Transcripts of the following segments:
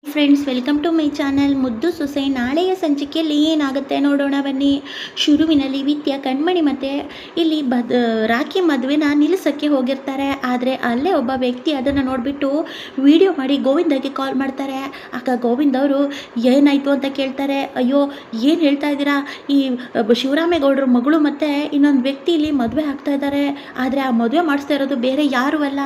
Friends, welcome to my channel. ಮುದ್ದು ಸೊಸೆ ನಾಳೆಯ ಸಂಚಿಕೆಯಲ್ಲಿ ಏನಾಗುತ್ತೆ ನೋಡೋಣ ಬನ್ನಿ. ಶುರುವಿನಲ್ಲಿ ವಿದ್ಯಾ ಕಣ್ಮಣಿ ಮತ್ತು ಇಲ್ಲಿ ರಾಖಿ ಮದುವೆನ ನಿಲ್ಲಿಸೋಕ್ಕೆ ಹೋಗಿರ್ತಾರೆ. ಆದರೆ ಅಲ್ಲೇ ಒಬ್ಬ ವ್ಯಕ್ತಿ ಅದನ್ನು ನೋಡಿಬಿಟ್ಟು ವಿಡಿಯೋ ಮಾಡಿ ಗೋವಿಂದಗೆ ಕಾಲ್ ಮಾಡ್ತಾರೆ. ಆಗ ಗೋವಿಂದ್ ಅವರು ಏನಾಯಿತು ಅಂತ ಕೇಳ್ತಾರೆ. ಅಯ್ಯೋ, ಏನು ಹೇಳ್ತಾ ಇದ್ದೀರಾ, ಈ ಶಿವರಾಮೇಗೌಡರ ಮಗಳು ಮತ್ತು ಇನ್ನೊಂದು ವ್ಯಕ್ತಿ ಇಲ್ಲಿ ಮದುವೆ ಆಗ್ತಾ ಇದ್ದಾರೆ. ಆದರೆ ಆ ಮದುವೆ ಮಾಡಿಸ್ತಾ ಇರೋದು ಬೇರೆ ಯಾರೂ ಅಲ್ಲ,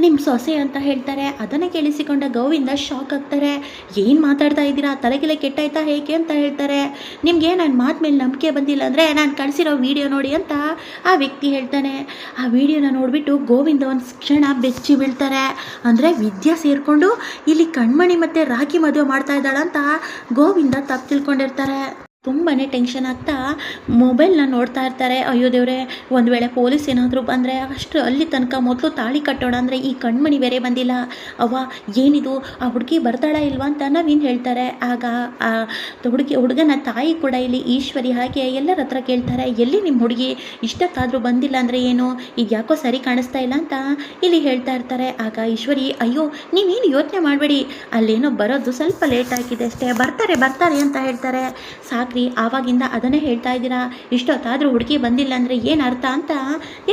ನಿಮ್ಮ ಸೊಸೆ ಅಂತ ಹೇಳ್ತಾರೆ. ಅದನ್ನು ಕೇಳಿಸಿಕೊಂಡ ಗೋವಿಂದ ಶಾಕ್ ಆಗ್ತಾರೆ. ಏನು ಮಾತಾಡ್ತಾ ಇದ್ದೀರಾ, ತಲೆಗೆಲೆ ಕೆಟ್ಟಾಯ್ತಾ ಹೇಗೆ ಅಂತ ಹೇಳ್ತಾರೆ. ನಿಮಗೆ ನನ್ನ ಮಾತು ಮೇಲೆ ನಂಬಿಕೆ ಬಂದಿಲ್ಲ ಅಂದರೆ ನಾನು ಕಳಿಸಿರೋ ವಿಡಿಯೋ ನೋಡಿ ಅಂತ ಆ ವ್ಯಕ್ತಿ ಹೇಳ್ತಾನೆ. ಆ ವಿಡಿಯೋನ ನೋಡಿಬಿಟ್ಟು ಗೋವಿಂದ ಒಂದು ಕ್ಷಣ ಬೆಚ್ಚಿ ಬೀಳ್ತಾರೆ. ಅಂದರೆ ವಿದ್ಯಾ ಸೇರಿಕೊಂಡು ಇಲ್ಲಿ ಕಣ್ಮಣಿ ಮತ್ತು ರಾಖಿ ಮದುವೆ ಮಾಡ್ತಾ ಇದ್ದಾಳಂತ ಗೋವಿಂದ ತಪ್ಪು ತಿಳ್ಕೊಂಡಿರ್ತಾರೆ. ತುಂಬಾ ಟೆನ್ಷನ್ ಆಗ್ತಾ ಮೊಬೈಲ್ನ ನೋಡ್ತಾ ಇರ್ತಾರೆ. ಅಯ್ಯೋ ದೇವ್ರೆ, ಒಂದು ವೇಳೆ ಪೊಲೀಸ್ ಏನಾದರೂ ಬಂದರೆ ಅಷ್ಟು ಅಲ್ಲಿ ತನಕ ಮೊದಲು ತಾಳಿ ಕಟ್ಟೋಣ ಅಂದರೆ ಈ ಕಣ್ಮಣಿ ಬೇರೆ ಬಂದಿಲ್ಲ. ಅವ್ವ ಏನಿದು, ಆ ಹುಡುಗಿ ಬರ್ತಾಳ ಇಲ್ವಾ ಅಂತ ನವೀನ್ ಹೇಳ್ತಾರೆ. ಆಗ ಆ ಹುಡುಗನ ತಾಯಿ ಕೂಡ ಇಲ್ಲಿ ಈಶ್ವರಿ ಹಾಗೆ ಎಲ್ಲರ ಹತ್ರ ಕೇಳ್ತಾರೆ, ಎಲ್ಲಿ ನಿಮ್ಮ ಹುಡುಗಿ ಇಷ್ಟಕ್ಕಾದರೂ ಬಂದಿಲ್ಲ ಅಂದರೆ ಏನು, ಇದು ಯಾಕೋ ಸರಿ ಕಾಣಿಸ್ತಾ ಇಲ್ಲ ಅಂತ ಇಲ್ಲಿ ಹೇಳ್ತಾ ಇರ್ತಾರೆ. ಆಗ ಈಶ್ವರಿ, ಅಯ್ಯೋ ನೀವೇನು ಯೋಚನೆ ಮಾಡಬೇಡಿ, ಅಲ್ಲೇನೋ ಬರೋದು ಸ್ವಲ್ಪ ಲೇಟ್ ಆಗಿದೆ ಅಷ್ಟೇ, ಬರ್ತಾರೆ ಅಂತ ಹೇಳ್ತಾರೆ. ಸಾಕ್ರಿ, ಆವಾಗಿಂದ ಅದನ್ನೇ ಹೇಳ್ತಾ ಇದ್ದೀರಾ, ಇಷ್ಟೊತ್ತಾದರೂ ಹುಡುಗಿ ಬಂದಿಲ್ಲ ಅಂದರೆ ಏನು ಅರ್ಥ ಅಂತ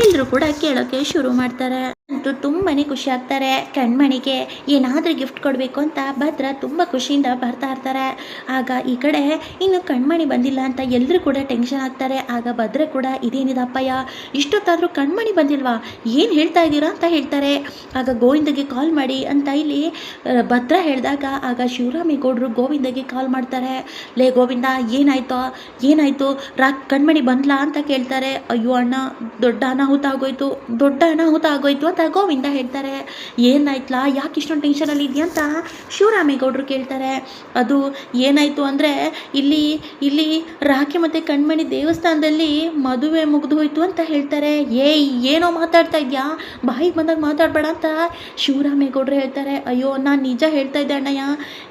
ಎಲ್ಲರೂ ಕೂಡ ಕೇಳೋಕ್ಕೆ ಶುರು ಮಾಡ್ತಾರೆ. ಅಂತೂ ತುಂಬಾ ಖುಷಿ ಆಗ್ತಾರೆ. ಕಣ್ಮಣಿಗೆ ಏನಾದರೂ ಗಿಫ್ಟ್ ಕೊಡಬೇಕು ಅಂತ ಭದ್ರ ತುಂಬ ಖುಷಿಯಿಂದ ಬರ್ತಾ ಇರ್ತಾರೆ. ಆಗ ಈ ಕಡೆ ಇನ್ನು ಕಣ್ಮಣಿ ಬಂದಿಲ್ಲ ಅಂತ ಎಲ್ಲರೂ ಕೂಡ ಟೆನ್ಷನ್ ಆಗ್ತಾರೆ. ಆಗ ಭದ್ರ ಕೂಡ ಇದೇನಿದಪ್ಪಯ್ಯ, ಇಷ್ಟೊತ್ತಾದರೂ ಕಣ್ಮಣಿ ಬಂದಿಲ್ವಾ, ಏನು ಹೇಳ್ತಾ ಇದ್ದೀರಾ ಅಂತ ಹೇಳ್ತಾರೆ. ಆಗ ಗೋವಿಂದಗೆ ಕಾಲ್ ಮಾಡಿ ಅಂತ ಇಲ್ಲಿ ಭದ್ರ ಹೇಳಿದಾಗ ಆಗ ಶಿವರಾಮೇಗೌಡರು ಗೋವಿಂದಗೆ ಕಾಲ್ ಮಾಡ್ತಾರೆ. ಲೇ ಗೋವಿಂದ, ಏನಾಯಿತು ಕಣ್ಮಣಿ ಬಂದ್ಲಾ ಅಂತ ಕೇಳ್ತಾರೆ. ಅಯ್ಯೋ ಅಣ್ಣ, ದೊಡ್ಡ ಅನಾಹುತ ಆಗೋಯ್ತು ಅಂತ ಗೋವಿಂದ ಹೇಳ್ತಾರೆ. ಏನಾಯ್ತಲಾ, ಯಾಕೆ ಇಷ್ಟೊಂದು ಟೆನ್ಷನಲ್ಲಿ ಇದೆಯಾ ಅಂತ ಶಿವರಾಮೇಗೌಡರು ಕೇಳ್ತಾರೆ. ಅದು ಏನಾಯಿತು ಅಂದರೆ ಇಲ್ಲಿ ರಾಖಿ ಮತ್ತು ಕಣ್ಮಣಿ ದೇವಸ್ಥಾನದಲ್ಲಿ ಮದುವೆ ಮುಗಿದು ಹೋಯ್ತು ಅಂತ ಹೇಳ್ತಾರೆ. ಏನೋ ಮಾತಾಡ್ತಾ ಇದೆಯಾ, ಬಾಯಿಗೆ ಬಂದಾಗ ಮಾತಾಡಬೇಡ ಅಂತ ಶಿವರಾಮೇಗೌಡರು ಹೇಳ್ತಾರೆ. ಅಯ್ಯೋ, ನಾನು ನಿಜ ಹೇಳ್ತಾ ಇದ್ದೆ ಅಣ್ಣಯ್ಯ,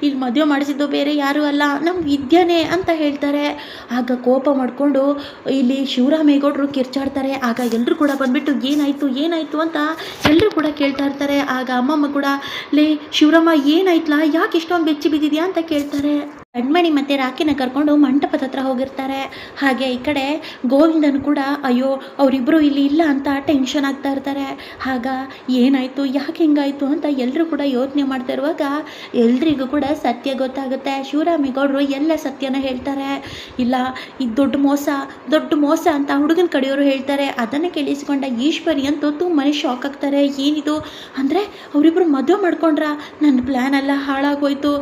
ಇಲ್ಲಿ ಮದುವೆ ಮಾಡಿಸಿದ್ದು ಬೇರೆ ಯಾರೂ ಅಲ್ಲ, ನಮ್ಮ ವಿದ್ಯಾನೇ ಅಂತ ಹೇಳ್ತಾರೆ. ಆಗ ಕೋಪ ಮಾಡಿಕೊಂಡು ಇಲ್ಲಿ ಶಿವರಾಮೇಗೌಡರು ಕಿರ್ಚಾಡ್ತಾರೆ. ಆಗ ಎಲ್ಲರೂ ಕೂಡ ಬಂದ್ಬಿಟ್ಟು ಏನಾಯಿತು ಅಂತ ಎಲ್ಲರೂ ಕೂಡ ಕೇಳ್ತಾ ಇರ್ತಾರೆ. ಆಗ ಅಮ್ಮಮ್ಮ ಕೂಡ, ಲೇ ಶಿವರಾಮ ಏನಾಯ್ತಲ್ಲ, ಯಾಕೆ ಇಷ್ಟೊಂದು ಬೆಚ್ಚಿ ಬಿದ್ದಿದ್ಯಾ ಅಂತ ಕೇಳ್ತಾರೆ. ಕಣ್ಮಣಿ ಮತ್ತು ರಾಖಿನ ಕರ್ಕೊಂಡು ಮಂಟಪದ ಹತ್ರ ಹೋಗಿರ್ತಾರೆ. ಹಾಗೆ ಈ ಕಡೆ ಗೋವಿಂದನು ಕೂಡ ಅಯ್ಯೋ ಅವರಿಬ್ಬರು ಇಲ್ಲಿ ಇಲ್ಲ ಅಂತ ಟೆನ್ಷನ್ ಆಗ್ತಾ ಇರ್ತಾರೆ. ಆಗ ಏನಾಯಿತು, ಯಾಕೆ ಹಿಂಗಾಯಿತು ಅಂತ ಎಲ್ಲರೂ ಕೂಡ ಯೋಚನೆ ಮಾಡ್ತಾ ಇರುವಾಗ ಎಲ್ರಿಗೂ ಕೂಡ ಸತ್ಯ ಗೊತ್ತಾಗುತ್ತೆ. ಶಿವರಾಮೇಗೌಡರು ಎಲ್ಲ ಸತ್ಯನ ಹೇಳ್ತಾರೆ. ಇಲ್ಲ, ಇದು ದೊಡ್ಡ ಮೋಸ ಅಂತ ಹುಡುಗನ ಕಡೆಯವರು ಹೇಳ್ತಾರೆ. ಅದನ್ನು ಕೇಳಿಸಿಕೊಂಡ ಈಶ್ವರಿ ಅಂತೂ ತುಂಬಾ ಶಾಕ್ ಆಗ್ತಾರೆ. ಏನಿದು ಅಂದರೆ ಅವರಿಬ್ಬರು ಮದುವೆ ಮಾಡ್ಕೊಂಡ್ರ, ನನ್ನ ಪ್ಲ್ಯಾನ್ ಎಲ್ಲ ಹಾಳಾಗೋಯ್ತು,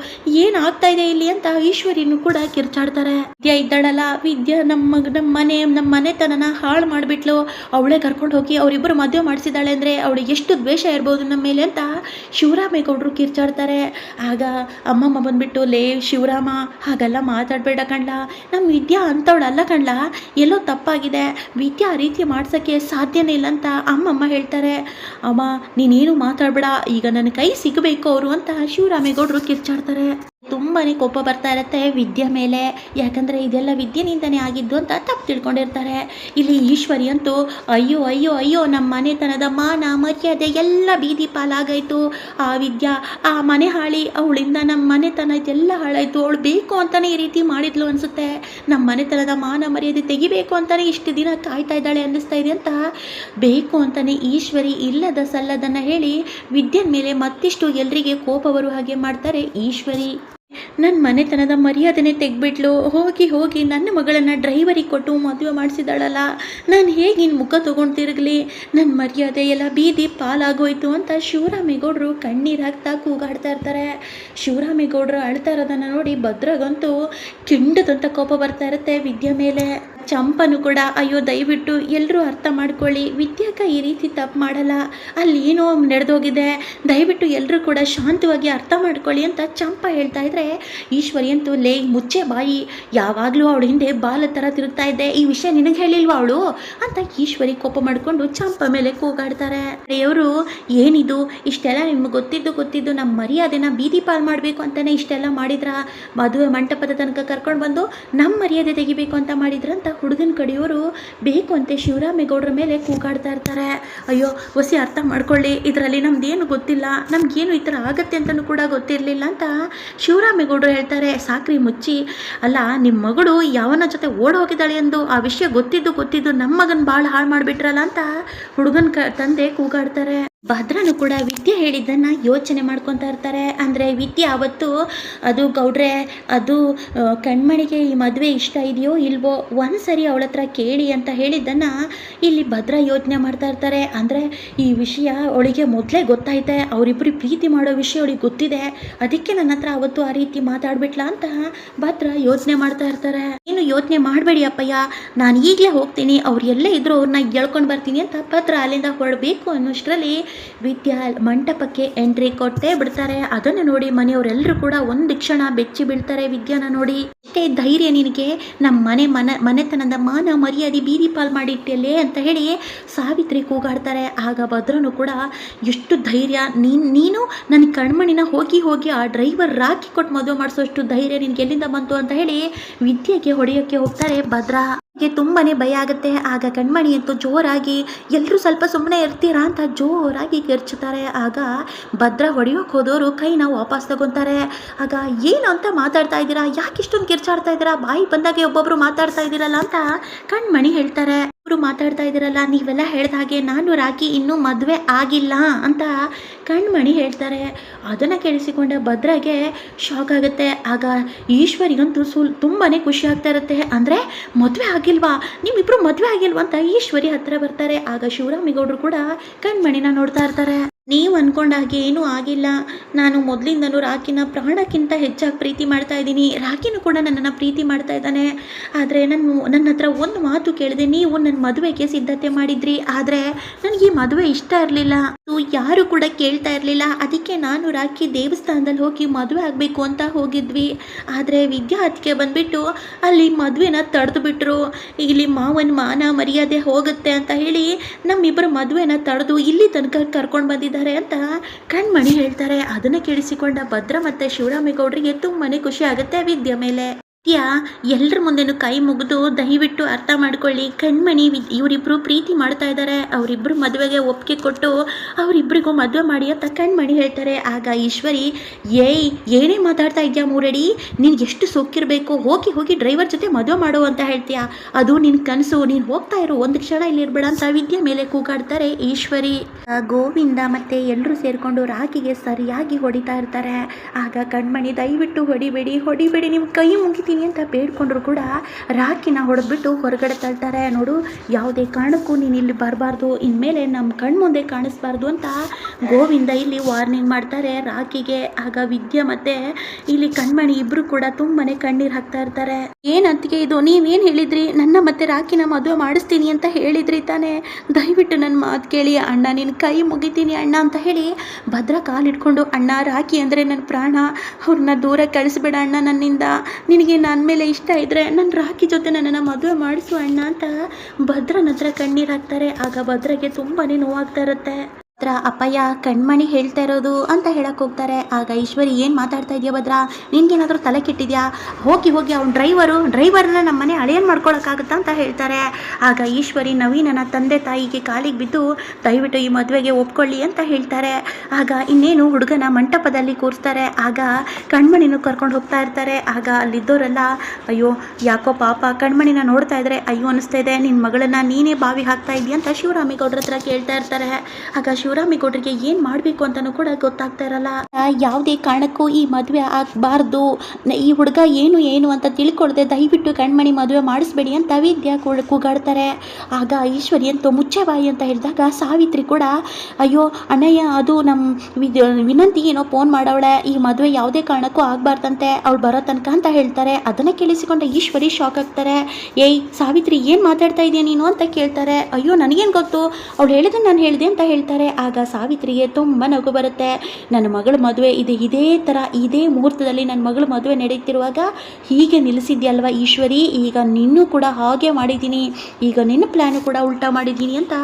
ಏನಾಗ್ತಾ ಇದೆ ಇಲ್ಲಿ ಅಂತ ಈಶ್ವರಿನೂ ಕೂಡ ಕಿರ್ಚಾಡ್ತಾರೆ. ವಿದ್ಯಾ ಇದ್ದಾಳಲ್ಲ, ವಿದ್ಯಾ ನಮ್ಮ ಮನೆತನನ ಹಾಳು ಮಾಡಿಬಿಟ್ಲು, ಅವಳೇ ಕರ್ಕೊಂಡು ಹೋಗಿ ಅವರಿಬ್ಬರು ಮದುವೆ ಮಾಡಿಸಿದಾಳೆ ಅಂದರೆ ಅವಳಿಗೆ ಎಷ್ಟು ದ್ವೇಷ ಇರ್ಬೋದು ನಮ್ಮ ಮೇಲೆ ಅಂತ ಶಿವರಾಮೇಗೌಡರು ಕಿರ್ಚಾಡ್ತಾರೆ. ಆಗ ಅಮ್ಮಮ್ಮ ಬಂದ್ಬಿಟ್ಟು, ಲೇ ಶಿವರಾಮ, ಹಾಗೆಲ್ಲ ಮಾತಾಡಬೇಡ ಕಣ್ಲ, ನಮ್ಮ ವಿದ್ಯಾ ಅಂಥವಳಲ್ಲ ಕಣ್ಲ, ಎಲ್ಲೋ ತಪ್ಪಾಗಿದೆ, ವಿದ್ಯಾ ಆ ರೀತಿ ಮಾಡ್ಸೋಕ್ಕೆ ಸಾಧ್ಯನೇ ಇಲ್ಲ ಅಂತ ಅಮ್ಮಮ್ಮ ಹೇಳ್ತಾರೆ. ಅಮ್ಮ ನೀನೇನು ಮಾತಾಡಬೇಡ, ಈಗ ನನ್ನ ಕೈ ಸಿಗಬೇಕು ಅವರು ಅಂತ ಶಿವರಾಮೇಗೌಡರು ಕಿರ್ಚಾಡ್ತಾರೆ. ತುಂಬಾ ಕೋಪ ಬರ್ತಾ ಇರುತ್ತೆ ವಿದ್ಯೆ ಮೇಲೆ. ಯಾಕಂದರೆ ಇದೆಲ್ಲ ವಿದ್ಯೆನಿಂದನೇ ಆಗಿದ್ದು ಅಂತ ತಪ್ಪು ತಿಳ್ಕೊಂಡಿರ್ತಾರೆ. ಇಲ್ಲಿ ಈಶ್ವರಿ ಅಂತೂ ಅಯ್ಯೋ ನಮ್ಮ ಮನೆತನದ ಮಾನ ಮರ್ಯಾದೆ ಎಲ್ಲ ಬೀದಿ ಪಾಲಾಗಾಯಿತು. ಆ ವಿದ್ಯಾ ಆ ಮನೆ ಹಾಳಿ, ಅವಳಿಂದ ನಮ್ಮ ಮನೆತನ ಇದೆಲ್ಲ ಹಾಳಾಯಿತು, ಅವಳು ಬೇಕು ಅಂತಲೇ ಈ ರೀತಿ ಮಾಡಿದ್ಲು ಅನಿಸುತ್ತೆ, ನಮ್ಮ ಮನೆತನದ ಮಾನ ಮರ್ಯಾದೆ ತೆಗಿಬೇಕು ಅಂತಲೇ ಇಷ್ಟು ದಿನ ಕಾಯ್ತಾ ಇದ್ದಾಳೆ ಅನ್ನಿಸ್ತಾ ಇದೆ ಅಂತ ಬೇಕು ಅಂತಲೇ ಈಶ್ವರಿ ಇಲ್ಲದ ಸಲ್ಲದನ್ನು ಹೇಳಿ ವಿದ್ಯೆನ ಮೇಲೆ ಮತ್ತಿಷ್ಟು ಎಲ್ರಿಗೆ ಕೋಪ ಬರುವ ಹಾಗೆ ಮಾಡ್ತಾರೆ ಈಶ್ವರಿ. ನನ್ನ ಮನೆತನದ ಮರ್ಯಾದೆನೇ ತೆಗ್ಬಿಟ್ಲು, ಹೋಗಿ ನನ್ನ ಮಗಳನ್ನು ಡ್ರೈವರಿಗೆ ಕೊಟ್ಟು ಮದುವೆ ಮಾಡಿಸಿದಾಳಲ್ಲ, ನಾನು ಹೇಗೆ ಇನ್ನು ಮುಖ ತೊಗೊಂಡು ತಿರುಗಲಿ, ನನ್ನ ಮರ್ಯಾದೆ ಎಲ್ಲ ಬೀದಿ ಪಾಲಾಗೋಯ್ತು ಅಂತ ಶಿವರಾಮೇಗೌಡರು ಕಣ್ಣೀರು ಹಾಕ್ತಾ ಕೂಗಾಡ್ತಾ ಇರ್ತಾರೆ. ಶಿವರಾಮೇಗೌಡರು ಅಳ್ತಾ ಇರೋದನ್ನು ನೋಡಿ ಭದ್ರಗಂತೂ ಕೆಂಡದಂತ ಕೋಪ ಬರ್ತಾ ಇರುತ್ತೆ ವಿದ್ಯೆ ಮೇಲೆ. ಚಂಪನು ಕೂಡ ಅಯ್ಯೋ ದಯವಿಟ್ಟು ಎಲ್ಲರೂ ಅರ್ಥ ಮಾಡ್ಕೊಳ್ಳಿ, ವಿದ್ಯಾಕ ಈ ರೀತಿ ತಪ್ಪು ಮಾಡಲ್ಲ, ಅಲ್ಲಿ ಏನೋ ನಡೆದೋಗಿದೆ, ದಯವಿಟ್ಟು ಎಲ್ಲರೂ ಕೂಡ ಶಾಂತವಾಗಿ ಅರ್ಥ ಮಾಡ್ಕೊಳ್ಳಿ ಅಂತ ಚಂಪ ಹೇಳ್ತಾ ಇದ್ರೆ ಈಶ್ವರಿ ಅಂತೂ, ಲೇ ಮುಚ್ಚೆ ಬಾಯಿ, ಯಾವಾಗಲೂ ಅವಳು ಹಿಂದೆ ಬಾಲ ಥರ ತಿರುಗ್ತಾ ಇದ್ದೆ, ಈ ವಿಷಯ ನಿನಗೆ ಹೇಳಿಲ್ವ ಅವಳು ಅಂತ ಈಶ್ವರಿ ಕೋಪ ಮಾಡಿಕೊಂಡು ಚಂಪ ಮೇಲೆ ಕೂಗಾಡ್ತಾರೆ. ದೇವರು ಏನಿದು, ಇಷ್ಟೆಲ್ಲ ನಿಮ್ಗೆ ಗೊತ್ತಿದ್ದು ನಮ್ಮ ಮರ್ಯಾದೆನ ಬೀದಿ ಪಾಲ್ ಮಾಡಬೇಕು ಅಂತಲೇ ಇಷ್ಟೆಲ್ಲ ಮಾಡಿದ್ರ, ಮದುವೆ ಮಂಟಪದ ತನಕ ಕರ್ಕೊಂಡು ಬಂದು ನಮ್ಮ ಮರ್ಯಾದೆ ತೆಗಿಬೇಕು ಅಂತ ಮಾಡಿದ್ರಂತ ಹುಡುಗನ ಕಡೆಯವರು ಬೇಕು ಅಂತೆ ಶಿವರಾಮೇಗೌಡರ ಮೇಲೆ ಕೂಗಾಡ್ತಾ ಇರ್ತಾರೆ. ಅಯ್ಯೋ ಹೊಸಿ ಅರ್ಥ ಮಾಡ್ಕೊಳ್ಳಿ, ಇದರಲ್ಲಿ ನಮ್ದೇನು ಗೊತ್ತಿಲ್ಲ, ನಮಗೇನು ಈ ಥರ ಆಗತ್ತೆ ಅಂತಲೂ ಕೂಡ ಗೊತ್ತಿರಲಿಲ್ಲ ಅಂತ ಶಿವರಾಮೇಗೌಡರು ಹೇಳ್ತಾರೆ. ಸಾಕ್ರಿ ಮುಚ್ಚಿ, ಅಲ್ಲ ನಿಮ್ಮ ಮಗಳು ಯಾವನ ಜೊತೆ ಓಡ್ ಹೋಗಿದ್ದಾಳೆ ಎಂದು ಆ ವಿಷಯ ಗೊತ್ತಿದ್ದು ನಮ್ಮ ಮಗನ ಭಾಳ ಹಾಳು ಮಾಡಿಬಿಟ್ರಲ್ಲ ಅಂತ ಹುಡುಗನ ತಂದೆ ಕೂಗಾಡ್ತಾರೆ. ಭದ್ರನು ಕೂಡ ವಿದ್ಯೆ ಹೇಳಿದ್ದನ್ನು ಯೋಚನೆ ಮಾಡ್ಕೊತಾ ಇರ್ತಾರೆ. ಅಂದರೆ ವಿದ್ಯೆ ಆವತ್ತು ಅದು ಗೌಡ್ರೆ, ಅದು ಕಣ್ಮಣಿಗೆ ಈ ಮದುವೆ ಇಷ್ಟ ಇದೆಯೋ ಇಲ್ವೋ ಒಂದು ಸರಿ ಅವಳ ಹತ್ರ ಕೇಳಿ ಅಂತ ಹೇಳಿದ್ದನ್ನು ಇಲ್ಲಿ ಭದ್ರ ಯೋಚನೆ ಮಾಡ್ತಾ ಇರ್ತಾರೆ. ಅಂದರೆ ಈ ವಿಷಯ ಅವಳಿಗೆ ಮೊದಲೇ ಗೊತ್ತಾಯ್ತೆ, ಅವರಿಬ್ಬರು ಪ್ರೀತಿ ಮಾಡೋ ವಿಷಯ ಅವಳಿಗೆ ಗೊತ್ತಿದೆ, ಅದಕ್ಕೆ ನನ್ನ ಹತ್ರ ಅವತ್ತು ಆ ರೀತಿ ಮಾತಾಡ್ಬಿಟ್ಲ ಅಂತ ಭದ್ರ ಯೋಚನೆ ಮಾಡ್ತಾ ಇರ್ತಾರೆ. ಏನು ಯೋಚನೆ ಮಾಡಬೇಡಿ ಅಪ್ಪಯ್ಯ, ನಾನು ಈಗಲೇ ಹೋಗ್ತೀನಿ, ಅವ್ರು ಎಲ್ಲೇ ಇದ್ರು ಅವ್ರನ್ನ ಎಳ್ಕೊಂಡು ಬರ್ತೀನಿ ಅಂತ ಭದ್ರ ಅಲ್ಲಿಂದ ಹೊರಡಬೇಕು ಅನ್ನೋಷ್ಟರಲ್ಲಿ ವಿದ್ಯಾ ಮಂಟಪಕ್ಕೆ ಎಂಟ್ರಿ ಕೊಟ್ಟೇ ಬಿಡ್ತಾರೆ. ಅದನ್ನು ನೋಡಿ ಮನೆಯವರೆಲ್ಲರೂ ಕೂಡ ಒಂದು ಕ್ಷಣ ಬೆಚ್ಚಿ ಬೀಳ್ತಾರೆ. ವಿದ್ಯಾನ ನೋಡಿ, ಎಷ್ಟೇ ಧೈರ್ಯ ನಿನಗೆ, ನಮ್ಮ ಮನೆತನದ ಮಾನ ಮರ್ಯಾದೆ ಬೀದಿ ಪಾಲ್ ಮಾಡಿಟ್ಟಿಯಲ್ಲೇ ಅಂತ ಹೇಳಿ ಸಾವಿತ್ರಿ ಕೂಗಾಡ್ತಾರೆ. ಆಗ ಭದ್ರನು ಕೂಡ ಎಷ್ಟು ಧೈರ್ಯ, ನೀನು ನನ್ನ ಕಣ್ಮಣಿನ ಹೋಗಿ ಆ ಡ್ರೈವರ್ ರಾಕಿ ಕೊಟ್ಟು ಮದುವೆ ಮಾಡಿಸೋಷ್ಟು ಧೈರ್ಯ ನಿನ್ಗೆ ಎಲ್ಲಿಂದ ಬಂತು ಅಂತ ಹೇಳಿ ವಿದ್ಯೆಗೆ ಹೊಡೆಯೋಕ್ಕೆ ಹೋಗ್ತಾರೆ ಭದ್ರ. ತುಂಬಾನೇ ಭಯ ಆಗುತ್ತೆ. ಆಗ ಕಣ್ಮಣಿ ಅಂತೂ ಜೋರಾಗಿ ಎಲ್ಲರೂ ಸ್ವಲ್ಪ ಸುಮ್ಮನೆ ಇರ್ತೀರಾ ಅಂತ ಜೋರಾಗಿ ಕಿರ್ಚುತ್ತಾರೆ. ಆಗ ಭದ್ರ ಹೊಡೆಯೋಕೆ ಹೋದವರು ಕೈನ ವಾಪಸ್ ತಗೊತಾರೆ. ಆಗ ಏನು ಅಂತ ಮಾತಾಡ್ತಾ ಇದ್ದೀರಾ, ಯಾಕೆ ಇಷ್ಟೊಂದು ಕಿರ್ಚಾಡ್ತಾ ಇದ್ದೀರಾ, ಬಾಯಿ ಬಂದಾಗೆ ಒಬ್ಬೊಬ್ರು ಮಾತಾಡ್ತಾ ಇದ್ದೀರಲ್ಲ ಅಂತ ಕಣ್ಮಣಿ ಹೇಳ್ತಾರೆ. ಅವರು ಮಾತಾಡ್ತಾ ಇದ್ದೀರಲ್ಲ, ನೀವೆಲ್ಲ ಹೇಳ್ದ ಹಾಗೆ ನಾನು ರಾಕಿ ಇನ್ನೂ ಮದುವೆ ಆಗಿಲ್ಲ ಅಂತ ಕಣ್ಮಣಿ ಹೇಳ್ತಾರೆ. ಅದನ್ನು ಕೇಳಿಸಿಕೊಂಡ ಭದ್ರಗೆ ಶಾಕ್ ಆಗುತ್ತೆ. ಆಗ ಈಶ್ವರಿಗಂತೂ ತುಂಬಾ ಖುಷಿ ಆಗ್ತಾ ಇರುತ್ತೆ. ಅಂದರೆ ಮದುವೆ ಆಗಿಲ್ವಾ, ನಿಮ್ಮಿಬ್ರು ಮದುವೆ ಆಗಿಲ್ವಾ ಅಂತ ಈಶ್ವರಿ ಹತ್ರ ಬರ್ತಾರೆ. ಆಗ ಶಿವರಾಮೇಗೌಡರು ಕೂಡ ಕಣ್ಮಣಿನ ನೋಡ್ತಾ ಇರ್ತಾರೆ. ನೀವು ಅಂದ್ಕೊಂಡಾಗೆ ಏನೂ ಆಗಿಲ್ಲ, ನಾನು ಮೊದಲಿಂದನೂ ರಾಕಿನ ಪ್ರಾಣಕ್ಕಿಂತ ಹೆಚ್ಚಾಗಿ ಪ್ರೀತಿ ಮಾಡ್ತಾ ಇದ್ದೀನಿ, ರಾಕಿನೂ ಕೂಡ ನನ್ನನ್ನು ಪ್ರೀತಿ ಮಾಡ್ತಾ ಇದ್ದಾನೆ. ಆದರೆ ನನ್ನ ಹತ್ರ ಒಂದು ಮಾತು ಕೇಳಿದೆ, ನೀವು ನನ್ನ ಮದುವೆಗೆ ಸಿದ್ಧತೆ ಮಾಡಿದ್ರಿ, ಆದರೆ ನನಗೆ ಈ ಮದುವೆ ಇಷ್ಟ ಇರಲಿಲ್ಲ, ಯಾರು ಕೂಡ ಕೇಳ್ತಾ ಇರಲಿಲ್ಲ, ಅದಕ್ಕೆ ನಾನು ರಾಕಿ ದೇವಸ್ಥಾನದಲ್ಲಿ ಹೋಗಿ ಮದುವೆ ಆಗಬೇಕು ಅಂತ ಹೋಗಿದ್ವಿ. ಆದರೆ ವಿದ್ಯಾ ಅದಕ್ಕೆ ಬಂದುಬಿಟ್ಟು ಅಲ್ಲಿ ಮದುವೆನ ತಡೆದು ಬಿಟ್ಟರು. ಇಲ್ಲಿ ಮಾವನ ಮಾನ ಮರ್ಯಾದೆ ಹೋಗುತ್ತೆ ಅಂತ ಹೇಳಿ ನಮ್ಮಿಬ್ಬರ ಮದುವೆನ ತಡೆದು ಇಲ್ಲಿ ತನಕ ಕರ್ಕೊಂಡು ಬಂದಿದ್ದಾರೆ ಅಂತ ಕಣ್ಮಣಿ ಹೇಳ್ತಾರೆ. ಅದನ್ನು ಕೇಳಿಸಿಕೊಂಡ ಭದ್ರ ಮತ್ತು ಶಿವರಾಮೇಗೌಡರಿಗೆ ತುಂಬಾ ಖುಷಿ ಆಗುತ್ತೆ ವಿದ್ಯಾ ಮೇಲೆ. ಎಲ್ಲರ ಮುಂದೆನೂ ಕೈ ಮುಗಿದು ದಯವಿಟ್ಟು ಅರ್ಥ ಮಾಡ್ಕೊಳ್ಳಿ, ಕಣ್ಮಣಿ ಇವರಿಬ್ಬರು ಪ್ರೀತಿ ಮಾಡ್ತಾ ಇದ್ದಾರೆ, ಅವರಿಬ್ಬರು ಮದುವೆಗೆ ಒಪ್ಪಿಗೆ ಕೊಟ್ಟು ಅವರಿಬ್ಬರಿಗೂ ಮದುವೆ ಮಾಡಿ ಅಂತ ಕಣ್ಮಣಿ ಹೇಳ್ತಾರೆ. ಆಗ ಈಶ್ವರಿ, ಏನೇ ಮಾತಾಡ್ತಾ ಇದೆಯಾ ಮೂರಡಿ, ನಿನ್ಗೆ ಎಷ್ಟು ಸೊಕ್ಕಿರಬೇಕು, ಹೋಗಿ ಡ್ರೈವರ್ ಜೊತೆ ಮದುವೆ ಮಾಡು ಅಂತ ಹೇಳ್ತೀಯಾ, ಅದು ನಿನ್ನ ಕನಸು, ನೀನು ಹೋಗ್ತಾ ಇರೋ ಒಂದು ಕ್ಷಣ ಇಲ್ಲಿರ್ಬೇಡ ಅಂತ ವಿದ್ಯೆ ಮೇಲೆ ಕೂಗಾಡ್ತಾರೆ ಈಶ್ವರಿ. ಗೋವಿಂದ ಮತ್ತೆ ಎಲ್ಲರೂ ಸೇರಿಕೊಂಡು ರಾಕಿಗೆ ಸರಿಯಾಗಿ ಹೊಡಿತಾ ಇರ್ತಾರೆ. ಆಗ ಕಣ್ಮಣಿ, ದಯವಿಟ್ಟು ಹೊಡಿಬೇಡಿ, ನಿಮ್ಮ ಕೈ ಮುಗಿತೀನಿ ಅಂತ ಬೇಡ್ಕೊಂಡ್ರು ಕೂಡ ರಾಕಿನ ಹೊಡೆದ್ಬಿಟ್ಟು ಹೊರಗಡೆ ತಳ್ತಾರೆ. ನೋಡು, ಯಾವುದೇ ಕಾರಣಕ್ಕೂ ನೀನು ಇಲ್ಲಿ ಬರಬಾರ್ದು, ಇನ್ಮೇಲೆ ನಮ್ಮ ಕಣ್ಮುಂದೆ ಕಾಣಿಸ್ಬಾರ್ದು ಅಂತ ಗೋವಿಂದ ಇಲ್ಲಿ ವಾರ್ನಿಂಗ್ ಮಾಡ್ತಾರೆ ರಾಕಿಗೆ. ಆಗ ವಿದ್ಯೆ ಮತ್ತೆ ಇಲ್ಲಿ ಕಣ್ಮಣಿ ಇಬ್ಬರು ಕೂಡ ತುಂಬಾನೇ ಕಣ್ಣೀರು ಹಾಕ್ತಾ ಇರ್ತಾರೆ. ಏನಂತಿಗೆ ಇದು, ನೀವೇನು ಹೇಳಿದ್ರಿ, ನನ್ನ ಮತ್ತೆ ರಾಕಿನ ಮದುವೆ ಮಾಡಿಸ್ತೀನಿ ಅಂತ ಹೇಳಿದ್ರಿ ತಾನೇ, ದಯವಿಟ್ಟು ನನ್ನ ಮಾತು ಕೇಳಿ ಅಣ್ಣ, ನಿನ್ನ ಕೈ ಮುಗಿತೀನಿ ಅಣ್ಣ ಅಂತ ಹೇಳಿ ಭದ್ರ ಕಾಲಿಟ್ಕೊಂಡು, ಅಣ್ಣ ರಾಕಿ ಅಂದರೆ ನನ್ನ ಪ್ರಾಣ, ಅವ್ರನ್ನ ದೂರ ಕಳಿಸ್ಬೇಡ ಅಣ್ಣ ನನ್ನಿಂದ, ನಿನಗೆ ನನ್ನ ಮೇಲೆ ಇಷ್ಟ ಇದ್ದರೆ ನನ್ನ ರಾಕಿ ಜೊತೆ ನನ್ನನ್ನು ಮದುವೆ ಮಾಡಿಸು ಅಣ್ಣ ಅಂತ ಭದ್ರನ ಹತ್ರ ಕಣ್ಣೀರು ಹಾಕ್ತಾರೆ. ಆಗ ಭದ್ರಗೆ ತುಂಬಾ ನೋವಾಗ್ತಾ ಇರುತ್ತೆ. ಅಪ್ಪಯ್ಯ ಕಣ್ಮಣಿ ಹೇಳ್ತಾ ಇರೋದು ಅಂತ ಹೇಳಕ್ಕೆ ಹೋಗ್ತಾರೆ. ಆಗ ಈಶ್ವರಿ, ಏನು ಮಾತಾಡ್ತಾ ಇದೆಯಾ ಭದ್ರ, ನಿನ್ಗೇನಾದರೂ ತಲೆ ಕೆಟ್ಟಿದ್ಯಾ, ಹೋಗಿ ಅವ್ನು ಡ್ರೈವರ್ನ ನಮ್ಮ ಮನೆ ಅಳಿಯನ್ ಮಾಡ್ಕೊಳಕ್ಕಾಗುತ್ತಾ ಅಂತ ಹೇಳ್ತಾರೆ. ಆಗ ಈಶ್ವರಿ ನವೀನನ ತಂದೆ ತಾಯಿಗೆ ಕಾಲಿಗೆ ಬಿದ್ದು ದಯವಿಟ್ಟು ಈ ಮದುವೆಗೆ ಒಪ್ಕೊಳ್ಳಿ ಅಂತ ಹೇಳ್ತಾರೆ. ಆಗ ಇನ್ನೇನು ಹುಡುಗನ ಮಂಟಪದಲ್ಲಿ ಕೂರಿಸ್ತಾರೆ. ಆಗ ಕಣ್ಮಣಿನೂ ಕರ್ಕೊಂಡು ಹೋಗ್ತಾ ಇರ್ತಾರೆ. ಆಗ ಅಲ್ಲಿದ್ದವರೆಲ್ಲ, ಅಯ್ಯೋ ಯಾಕೋ ಪಾಪ ಕಣ್ಮಣಿನ ನೋಡ್ತಾ ಇದ್ರೆ ಅಯ್ಯೋ ಅನಿಸ್ತಾ ಇದೆ, ನಿನ್ನ ಮಗಳನ್ನ ನೀನೇ ಬಾವಿ ಹಾಕ್ತಾ ಇದೆಯಾ ಅಂತ ಶಿವರಾಮೇಗೌಡರ ಹತ್ರ ಕೇಳ್ತಾ ಇರ್ತಾರೆ. ಆಗ ಶಿವರಾಮೇಗೌಡರಿಗೆ ಏನು ಮಾಡಬೇಕು ಅಂತಲೂ ಕೂಡ ಗೊತ್ತಾಗ್ತಾ ಇರಲ್ಲ. ಯಾವುದೇ ಕಾರಣಕ್ಕೂ ಈ ಮದುವೆ ಆಗಬಾರ್ದು, ಈ ಹುಡುಗ ಏನು ಅಂತ ತಿಳ್ಕೊಳ್ದೆ ದಯವಿಟ್ಟು ಕಣ್ಮಣಿ ಮದುವೆ ಮಾಡಿಸ್ಬೇಡಿ ಅಂತ ವಿದ್ಯಾ ಕೂಗಾಡ್ತಾರೆ. ಆಗ ಈಶ್ವರಿ ಅಂತೂ ಮುಚ್ಚೆ ಬಾಯಿ ಅಂತ ಹೇಳಿದಾಗ ಸಾವಿತ್ರಿ ಕೂಡ, ಅಯ್ಯೋ ಅಣ್ಣಯ್ಯ, ಅದು ನಮ್ಮ ವಿನಂತಿ ಏನೋ ಫೋನ್ ಮಾಡವಳೆ, ಈ ಮದುವೆ ಯಾವುದೇ ಕಾರಣಕ್ಕೂ ಆಗಬಾರ್ದಂತೆ, ಅವಳು ಬರೋ ತನಕ ಅಂತ ಹೇಳ್ತಾರೆ. ಅದನ್ನು ಕೇಳಿಸಿಕೊಂಡ ಈಶ್ವರಿ ಶಾಕ್ ಆಗ್ತಾರೆ. ಸಾವಿತ್ರಿ ಏನು ಮಾತಾಡ್ತಾ ಇದೆಯಾ ನೀನು ಅಂತ ಕೇಳ್ತಾರೆ. ಅಯ್ಯೋ ನನಗೇನು ಗೊತ್ತು, ಅವಳು ಹೇಳಿದ್ರೆ ನಾನು ಹೇಳಿದೆ ಅಂತ ಹೇಳ್ತಾರೆ. ಆಗ ಸಾವಿತ್ರಿಗೆ ತುಂಬ ನಗು ಬರುತ್ತೆ. ನನ್ನ ಮಗಳ ಮದುವೆ ಇದೇ ಥರ ಇದೇ ಮುಹೂರ್ತದಲ್ಲಿ ನನ್ನ ಮಗಳ ಮದುವೆ ನಡೀತಿರುವಾಗ ಹೀಗೆ ನಿಲ್ಲಿಸಿದ್ಯಲ್ವ ಈಶ್ವರಿ, ಈಗ ನಿನ್ನೂ ಕೂಡ ಹಾಗೆ ಮಾಡಿದ್ದೀನಿ, ಈಗ ನಿನ್ನ ಪ್ಲ್ಯಾನು ಕೂಡ ಉಲ್ಟಾ ಮಾಡಿದ್ದೀನಿ ಅಂತ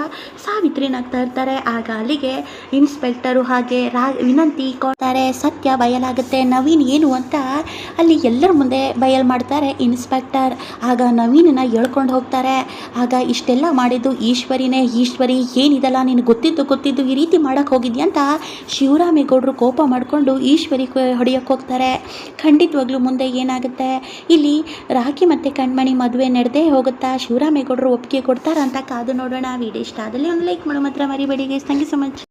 ಸಾವಿತ್ರಿ ನಗ್ತಾ ಇರ್ತಾರೆ. ಆಗ ಅಲ್ಲಿಗೆ ಇನ್ಸ್ಪೆಕ್ಟರು ಹಾಗೆ ವಿನಂತಿ ಕೊಡ್ತಾರೆ. ಸತ್ಯ ಬಯಲಾಗುತ್ತೆ. ನವೀನ್ ಏನು ಅಂತ ಅಲ್ಲಿ ಎಲ್ಲರ ಮುಂದೆ ಬಯಲು ಮಾಡ್ತಾರೆ ಇನ್ಸ್ಪೆಕ್ಟರ್. ಆಗ ನವೀನನ್ನ ಎಳ್ಕೊಂಡು ಹೋಗ್ತಾರೆ. ಆಗ ಇಷ್ಟೆಲ್ಲ ಮಾಡಿದ್ದು ಈಶ್ವರಿನೇ. ಈಶ್ವರಿ ಏನಿದೆಲ್ಲ ನೀನು ಗೊತ್ತಿದ್ದು ಈ ರೀತಿ ಮಾಡೋಕ್ಕೆ ಹೋಗಿದ್ಯಾ ಅಂತ ಶಿವರಾಮೇಗೌಡರು ಕೋಪ ಮಾಡಿಕೊಂಡು ಈಶ್ವರಿ ಹೊಡೆಯೋಕ್ಕೆ ಹೋಗ್ತಾರೆ. ಖಂಡಿತವಾಗ್ಲೂ ಮುಂದೆ ಏನಾಗುತ್ತೆ, ಇಲ್ಲಿ ರಾಖಿ ಮತ್ತು ಕಣ್ಮಣಿ ಮದುವೆ ನಡೆದೇ ಹೋಗುತ್ತಾ, ಶಿವರಾಮೇಗೌಡರು ಒಪ್ಪಿಗೆ ಕೊಡ್ತಾರಾ ಅಂತ ಕಾದು ನೋಡೋಣ. ವಿಡಿಯೋ ಇಷ್ಟ ಆದಲ್ಲಿ ಒಂದು ಲೈಕ್ ಮಾಡೋ ಮಾತ್ರ ಮರಿಬೇಡಿ guys. Thank you so much.